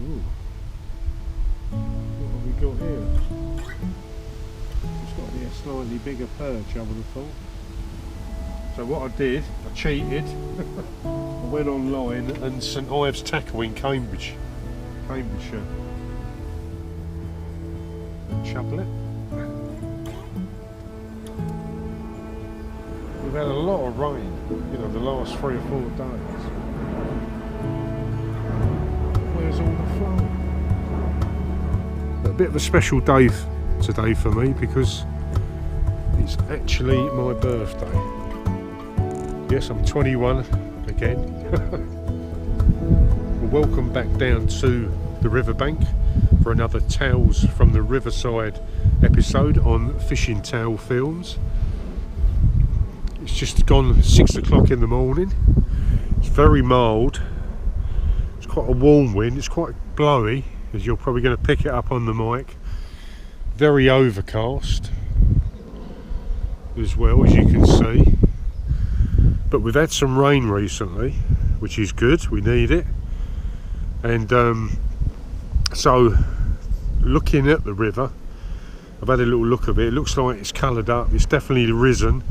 Ooh. What have we got here? It's got to be a slightly bigger perch, I would have thought. So what I did, I cheated. I went online and St Ives Tackle in Cambridgeshire. Chublet. We've had a lot of rain, you know, the last 3 or 4 days. Where's all the flow? A bit of a special day today for me because it's actually my birthday. Yes, I'm 21 again. Well, welcome back down to the Riverbank for another Tales from the Riverside episode on Fishing Tale Films. It's just gone 6 o'clock in the morning. It's very mild. It's quite a warm wind. It's quite blowy, as you're probably going to pick it up on the mic. Very overcast as well, as you can see. But we've had some rain recently, which is good. We need it. And so looking at the river, I've had a little look of it. It looks like it's coloured up. It's definitely risen,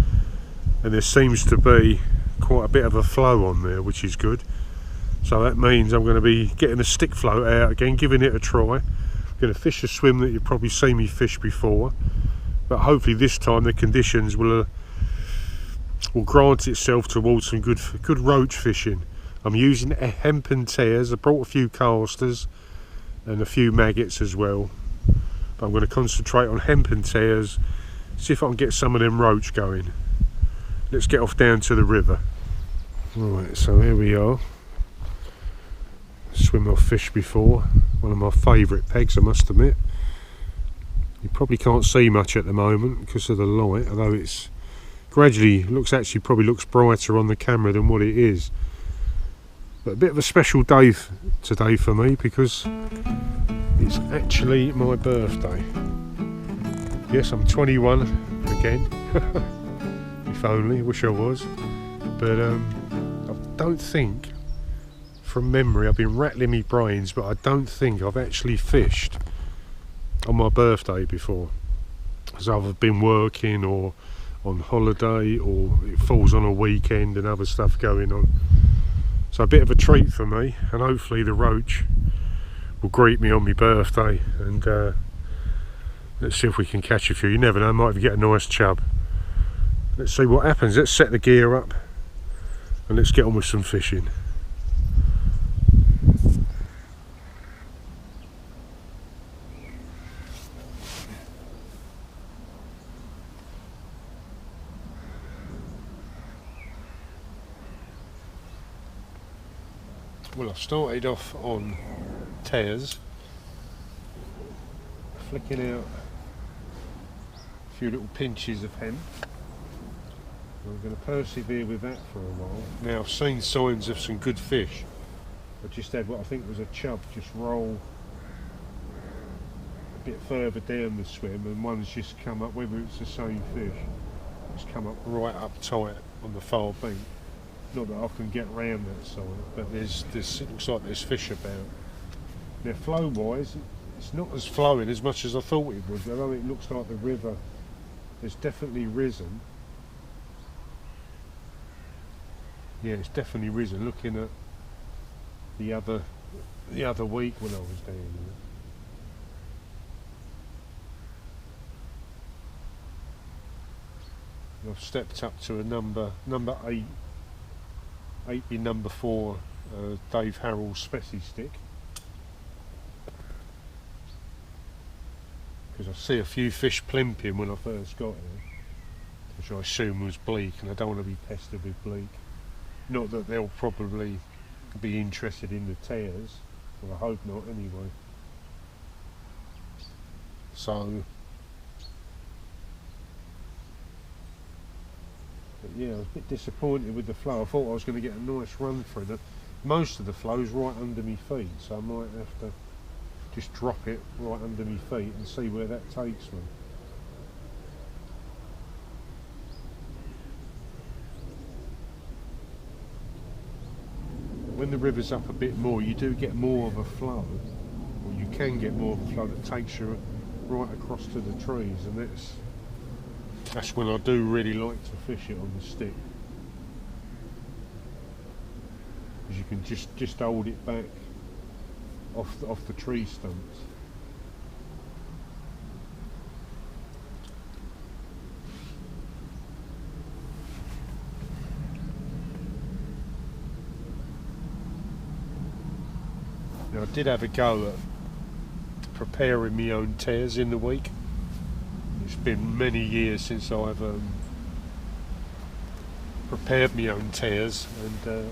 and there seems to be quite a bit of a flow on there, which is good. So that means I'm going to be getting a stick float out again, giving it a try. I'm going to fish a swim that you've probably seen me fish before, but hopefully this time the conditions will grant itself towards some good roach fishing. I'm using hempen tears. I brought a few casters and a few maggots as well, but I'm going to concentrate on hempen tears, see if I can get some of them roach going. Let's get off down to the river. Right, so here we are. Swim I've fished before, one of my favourite pegs, I must admit. You probably can't see much at the moment because of the light, although it's gradually probably looks brighter on the camera than what it is. But a bit of a special day today for me because it's actually my birthday. Yes, I'm 21 again. If only, wish I was. But I don't think, from memory, I've been rattling my brains, but I don't think I've actually fished on my birthday before. So I've been working or on holiday, or it falls on a weekend and other stuff going on. So a bit of a treat for me, and hopefully the roach will greet me on my birthday, and let's see if we can catch a few. You never know, might even get a nice chub. Let's see what happens. Let's set the gear up and let's get on with some fishing. Well, I've started off on tears, flicking out a few little pinches of hemp. I'm going to persevere with that for a while. Now, I've seen signs of some good fish. I just had what I think was a chub just roll a bit further down the swim, and one's just come up, whether it's the same fish, it's come up right up tight on the far bank. Not that I can get round that side, but it looks like there's fish about. Now, flow wise, it's not as flowing as much as I thought it would, although it looks like the river has definitely risen. Yeah, it's definitely risen. Looking at the other week when I was down there. I've stepped up to a number 8. 8 be number 4 Dave Harrell's Spessy stick, because I see a few fish plimping when I first got here, which I assume was bleak, and I don't want to be pestered with bleak. Not that they'll probably be interested in the tears, well, I hope not anyway. So, but yeah, I was a bit disappointed with the flow. I thought I was going to get a nice run through it. Most of the flow's right under my feet, so I might have to just drop it right under my feet and see where that takes me. When the river's up a bit more, you do get more of a flow, can get more of a flow that takes you right across to the trees, and that's when I do really like to fish it on the stick, because you can just hold it back off the tree stumps. Now, I did have a go at preparing my own tears in the week. It's been many years since I've prepared my own tears, and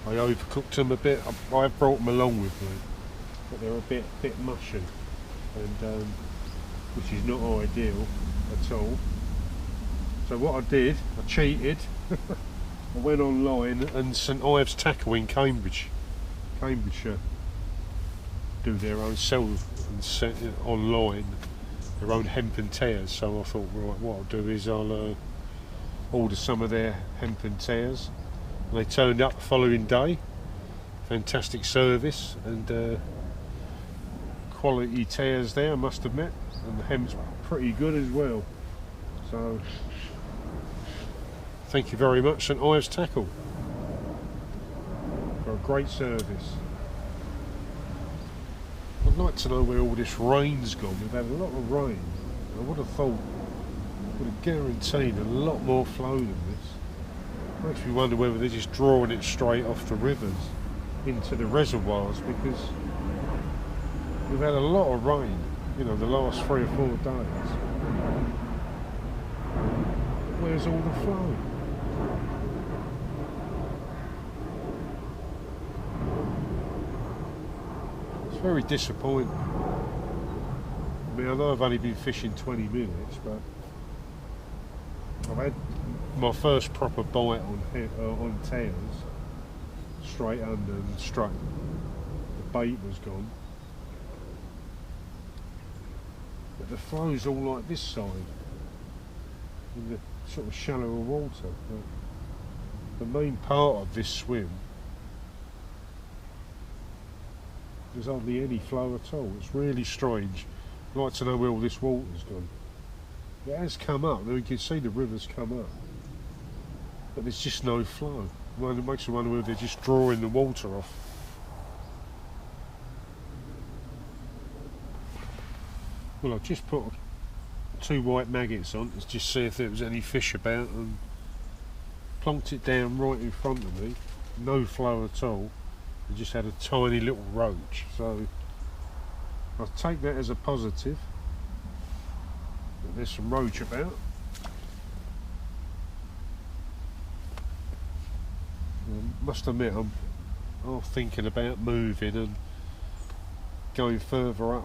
I overcooked them a bit. I've brought them along with me, but they're a bit mushy, and which is not ideal at all. So what I did, I cheated. I went online, and St Ives Tackle in Cambridgeshire do their own, sell and set it online, their own hempen tears. So I thought, right, what I'll do is I'll order some of their hempen tears. And they turned up the following day. Fantastic service, and quality tears there, I must admit, and the hemp's pretty good as well. So thank you very much, St Ives Tackle, for a great service. I'd like to know where all this rain's gone. We've had a lot of rain. I would have thought, would have guaranteed a lot more flow than this. Makes me wonder whether they're just drawing it straight off the rivers into the reservoirs, because we've had a lot of rain, you know, the last 3 or 4 days. Where's all the flow? Very disappointing. I mean, I know I've only been fishing 20 minutes, but I've had my first proper bite on tails, straight under and straight. The bait was gone, but the flow's all like this side, in the sort of shallower water. But the main part of this swim, there's hardly any flow at all. It's really strange. I'd like to know where all this water's gone. It has come up, you can see the river's come up, but there's just no flow. Well, it makes you wonder whether they're just drawing the water off. Well, I've just put 2 white maggots on to just see if there was any fish about, and plonked it down right in front of me. No flow at all. I just had a tiny little roach, so I'll take that as a positive. But there's some roach about. I must admit, I'm thinking about moving and going further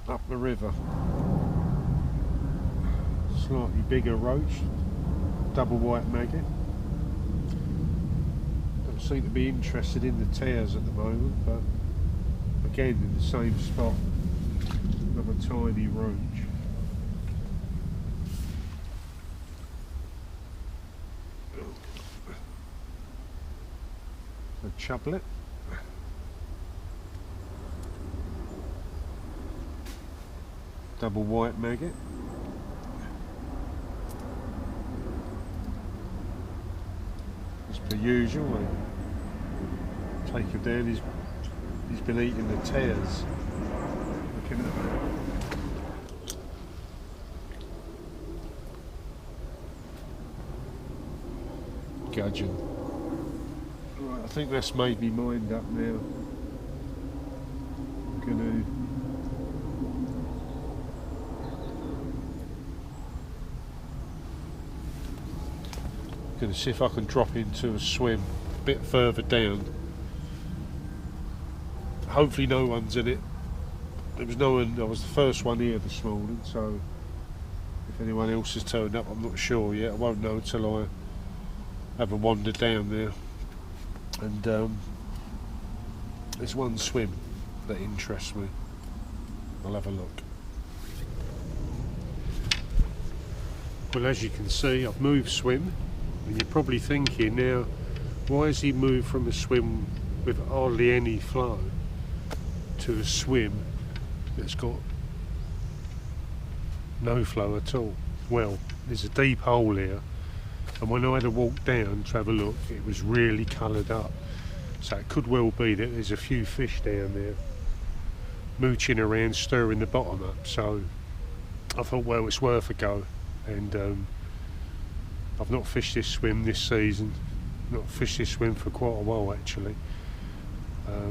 up the river. Slightly bigger roach, double white maggot. Seem to be interested in the tears at the moment, but again in the same spot, another tiny roach. A chublet. Double white maggot. As per usual, take him down. He's been eating the tears. Looking at that. Gudgeon. Right, I think that's made me mind up now. I'm gonna see if I can drop into a swim a bit further down. Hopefully no one's in it. There was no one. I was the first one here this morning, so if anyone else has turned up, I'm not sure yet. I won't know until I have a wander down there. And there's one swim that interests me. I'll have a look. Well, as you can see, I've moved swim, and you're probably thinking now, why has he moved from a swim with hardly any flow to a swim that's got no flow at all. Well, there's a deep hole here, and when I had to walk down to have a look, it was really coloured up. So it could well be that there's a few fish down there mooching around, stirring the bottom up. So I thought, well, it's worth a go. And I've not fished this swim this season, not fished this swim for quite a while actually.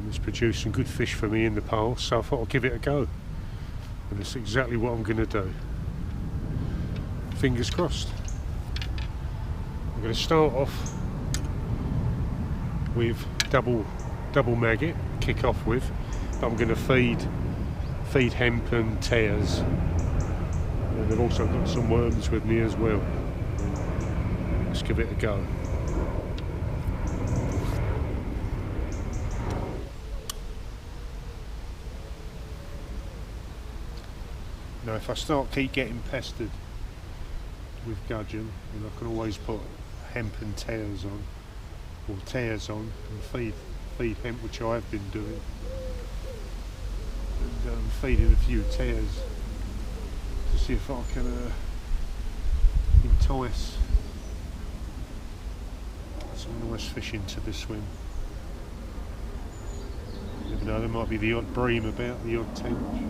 It's produced some good fish for me in the past, so I thought I'll give it a go. And that's exactly what I'm going to do. Fingers crossed. I'm going to start off with double maggot, kick off with, but I'm going to feed hemp and tares. And I've also got some worms with me as well. Let's give it a go. Now if I keep getting pestered with gudgeon, then I can always put hemp and tares on, or tares on, and feed hemp, which I have been doing, and feeding a few tares to see if I can entice some nice fish into the swim. You never know, there might be the odd bream about, the odd tench.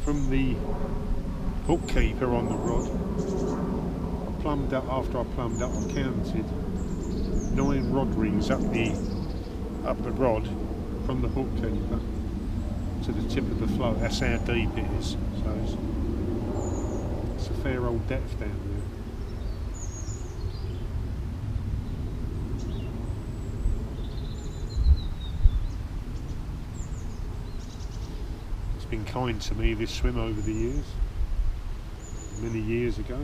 From the hook keeper on the rod, I plumbed up. After I plumbed up, I counted 9 rod rings up the rod from the hook keeper to the tip of the float. That's how deep it is. So it's a fair old depth down there. Been kind to me, this swim, over the years, many years ago.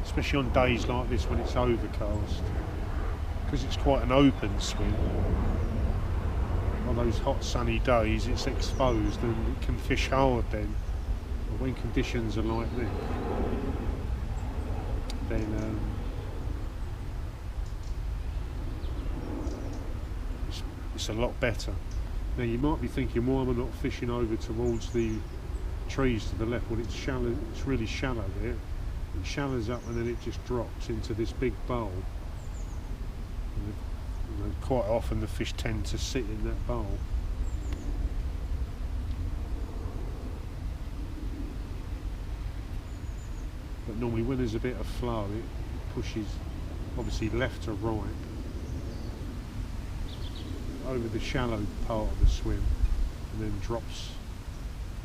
Especially on days like this when it's overcast, because it's quite an open swim. On those hot sunny days it's exposed and it can fish hard then. But when conditions are like this, then it's a lot better. Now you might be thinking, why am I not fishing over towards the trees to the left? Well, it's shallow. It's really shallow there. It shallows up and then it just drops into this big bowl. And you know, quite often the fish tend to sit in that bowl. But normally when there's a bit of flow, it pushes obviously left to right over the shallow part of the swim and then drops.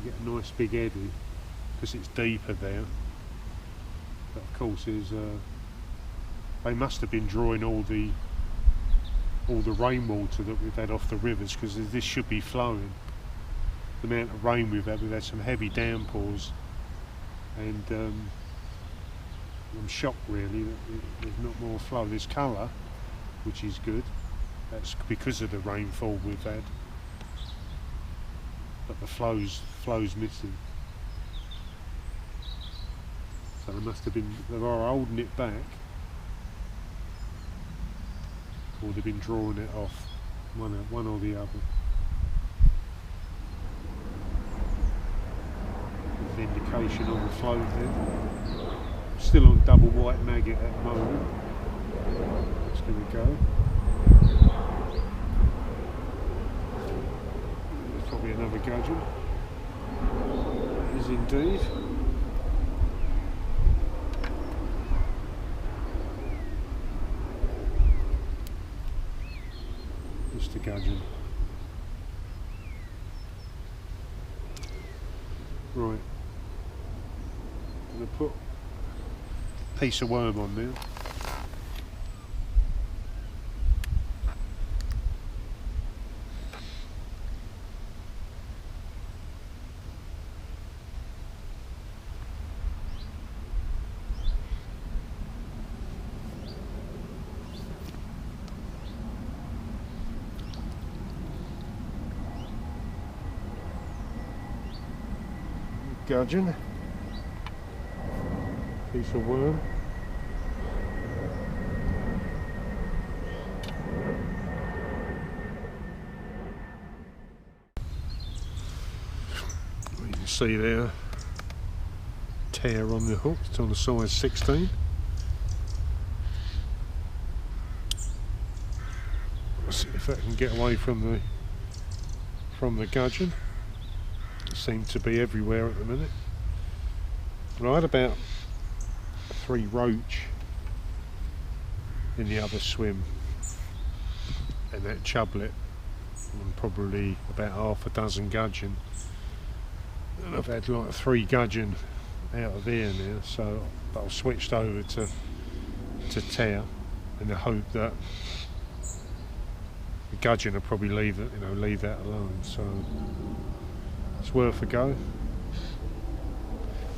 You get a nice big eddy because it's deeper there. But of course they must have been drawing all the rainwater that we've had off the rivers, because this should be flowing. The amount of rain we've had some heavy downpours, and I'm shocked really that there's not more flow. There's colour, which is good. That's because of the rainfall we've had. But the flow's missing. So they must have been, they are holding it back, or they've been drawing it off, one or the other. There's the indication on the float there. Still on double white maggot at the moment. It's going to go. There's probably another gudgeon. It is indeed. Just a gudgeon. Right. I'm going to put a piece of worm on now. gudgeon. Piece of worm. You can see there, tear on the hook. It's on a size 16. Let's see if I can get away from the gudgeon. It seemed to be everywhere at the minute. Well, I had about 3 roach in the other swim and that chublet, and probably about half a dozen gudgeon, and I've had like 3 gudgeon out of here now, so I've switched over to tear in the hope that the gudgeon will probably leave it, leave that alone. So it's worth a go.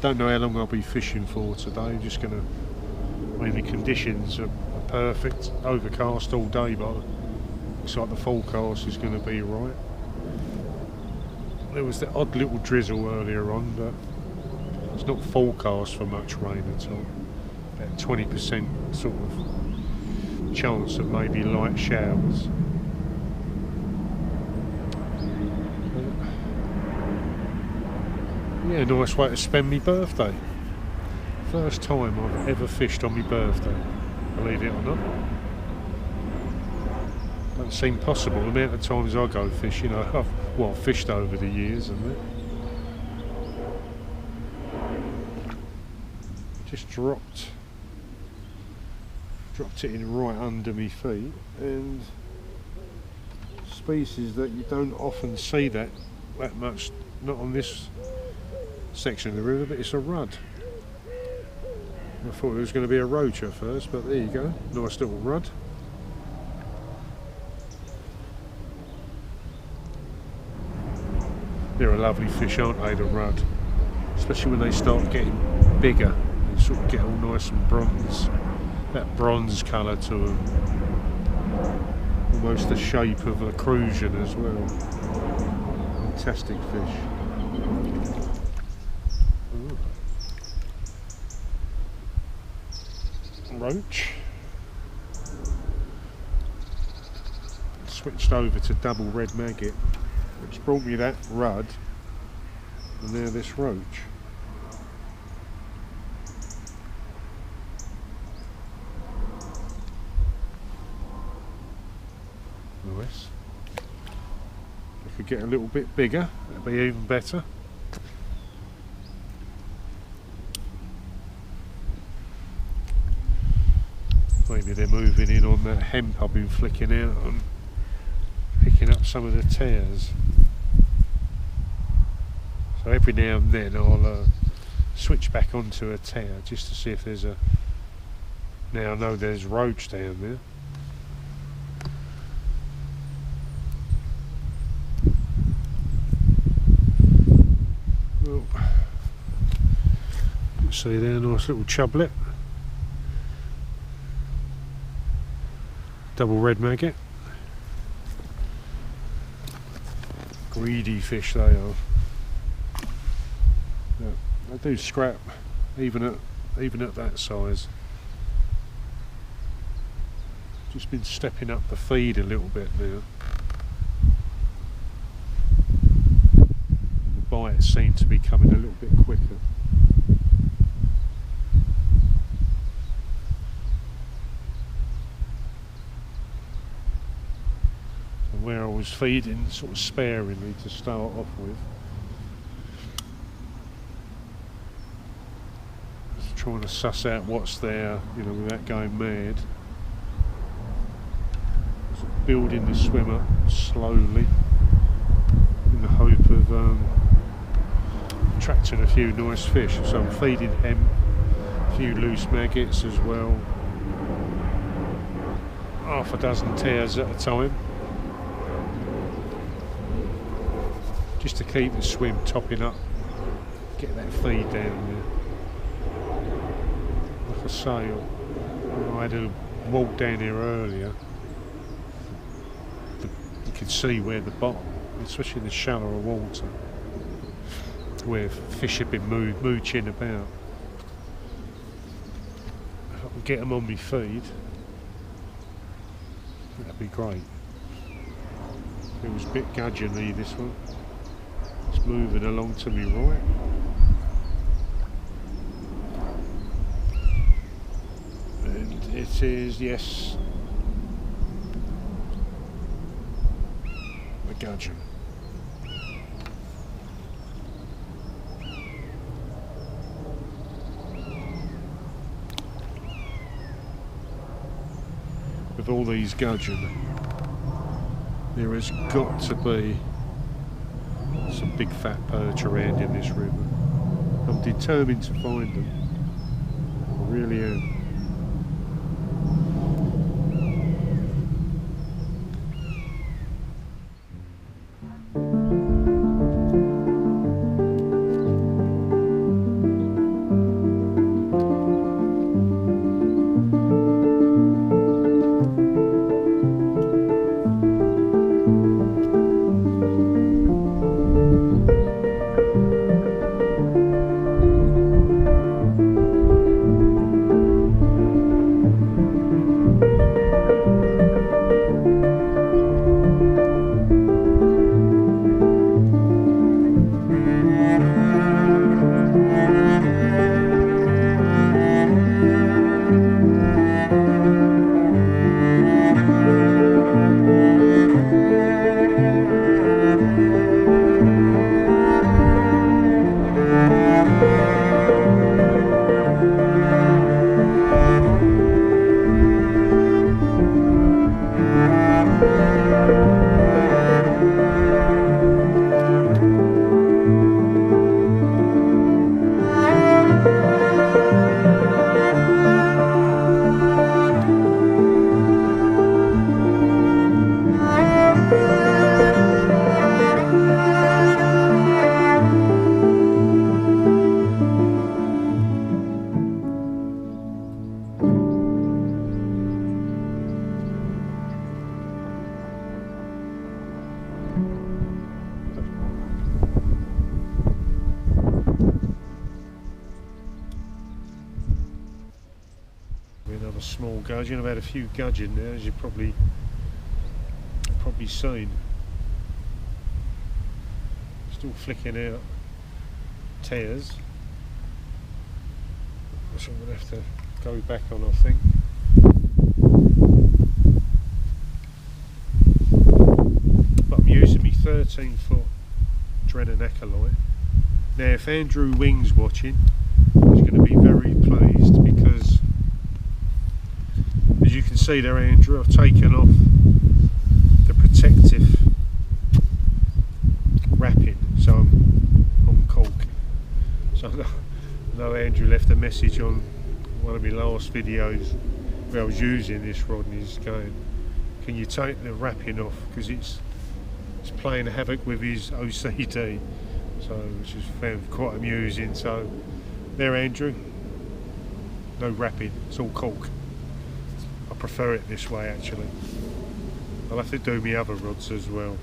Don't know how long I'll be fishing for today. Just gonna, the conditions are perfect. Overcast all day, but looks like the forecast is going to be right. There was that odd little drizzle earlier on, but it's not forecast for much rain at all. About 20% sort of chance of maybe light showers. Yeah, nice way to spend my birthday. First time I've ever fished on my birthday, believe it or not. Doesn't seem possible. The amount of times I go fishing, I've fished over the years, and it just dropped it in right under my feet, and species that you don't often see that much, not on this section of the river, but it's a rudd. I thought it was going to be a roach at first, but there you go, nice little rudd. They're a lovely fish, aren't they, the rudd? Especially when they start getting bigger, they sort of get all nice and bronze, that bronze colour to them, almost the shape of a crucian as well. Fantastic fish. Roach. Switched over to double red maggot, which brought me that rudd, and now this roach. Nice. If we get a little bit bigger, that'd be even better. Maybe they're moving in on that hemp I've been flicking out and picking up some of the tears. So every now and then I'll switch back onto a tear just to see if there's a... Now I know there's roach down there. Well, you see there, nice little chublet. Double red maggot. Greedy fish they are. Yeah, they do scrap even at that size. Just been stepping up the feed a little bit now. And the bites seem to be coming a little bit quicker. Where I was feeding sort of sparingly to start off with. Just trying to suss out what's there, without going mad. Sort of building the swim up slowly in the hope of attracting a few nice fish. So I'm feeding hemp, a few loose maggots as well. Half a dozen tears at a time. Just to keep the swim topping up, get that feed down there. Like I say, I had a walk down here earlier. You could see where the bottom, especially in the shallower water, where fish have been mooching about. If I can get them on my feed, that'd be great. It was a bit gudgeony, this one. It's moving along to me right. And it is, yes, a gudgeon. With all these gudgeon, there has got to be some big fat perch around in this river. I'm determined to find them. I really am. Another small gudgeon. I've had a few gudgeon now, as you've probably seen. Still flicking out tears, which I'm going to have to go back on, I think. But I'm using my 13-foot Drennan echolite. Now, if Andrew Wing's watching, he's going to be very pleased, because as you can see there, Andrew, I've taken off the protective wrapping, so I'm on cork. So I know Andrew left a message on one of my last videos where I was using this rod, and he's going, can you take the wrapping off, because it's playing havoc with his OCD, so which is found quite amusing. So there, Andrew, no wrapping, it's all cork. I prefer it this way, actually. I'll have to do my other rods as well.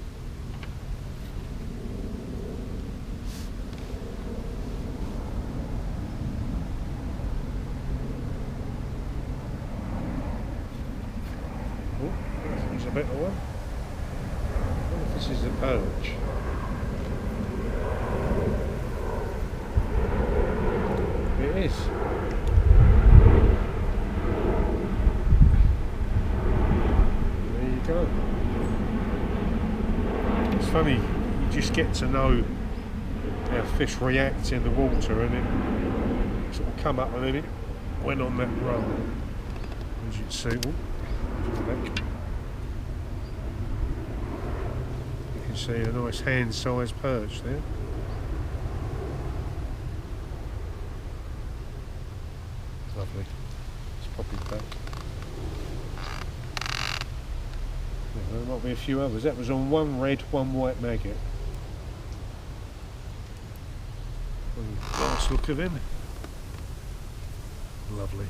Oh, there's a better one. I wonder if this is a perch. It is. Go. It's funny, you just get to know how fish react in the water, and it sort of come up and then it went on that run. As you can see, you can see a nice hand-sized perch there. Lovely. Let's pop it back. There might be a few others. That was on one red, one white maggot. Nice look of him. Lovely.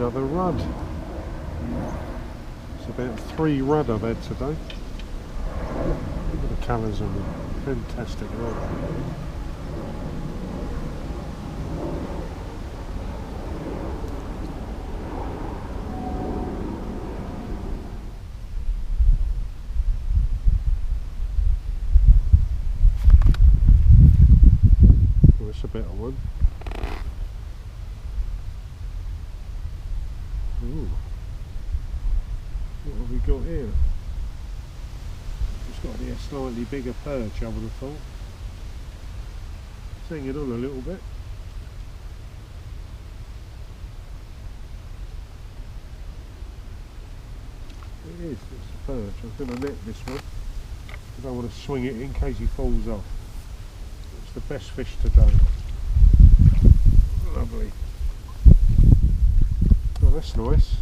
another rudd. It's about 3 rudd I've had today. Look at the colours on them. Fantastic rudd. Well, that's a better one. Ooh. What have we got here? It's got to be a slightly bigger perch, I would have thought. It's hanging on a little bit. It is, it's a perch. I'm going to net this one. I don't want to swing it in case he falls off. It's the best fish today. Lovely. Oh, that's nice.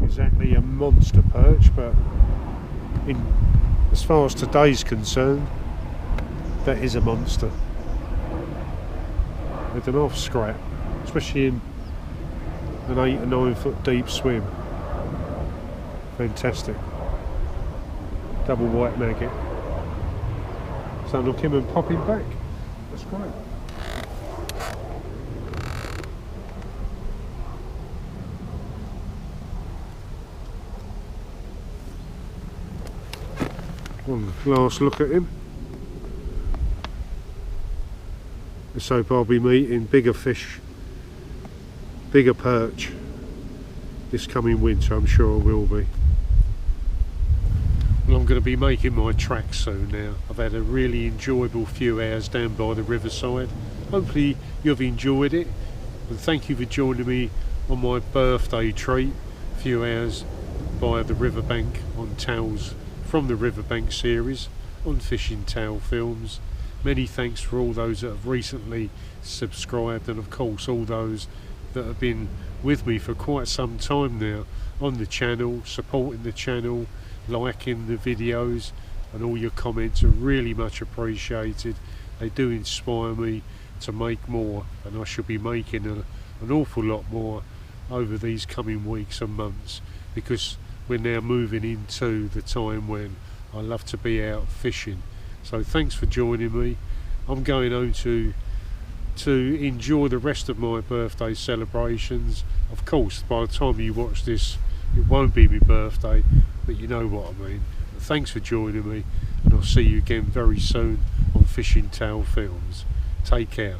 Exactly a monster perch, but as far as today's concerned, that is a monster. With an off scrap, especially in an 8 or 9 foot deep swim. Fantastic. Double white maggot. So look him and pop him back. That's great. One last look at him. Let's hope I'll be meeting bigger fish, bigger perch this coming winter. I'm sure I will be. Well, I'm going to be making my track soon now. I've had a really enjoyable few hours down by the riverside. Hopefully you've enjoyed it, and thank you for joining me on my birthday treat, a few hours by the riverbank on towels from the Riverbank series on Fishing Towel Films. Many thanks for all those that have recently subscribed, and of course all those that have been with me for quite some time now on the channel, supporting the channel, liking the videos, and all your comments are really much appreciated. They do inspire me to make more, and I shall be making an awful lot more over these coming weeks and months, because we're now moving into the time when I love to be out fishing. So thanks for joining me. I'm going home to enjoy the rest of my birthday celebrations. Of course, by the time you watch this, it won't be my birthday, but you know what I mean. But thanks for joining me, and I'll see you again very soon on Fishing Towel Films. Take care.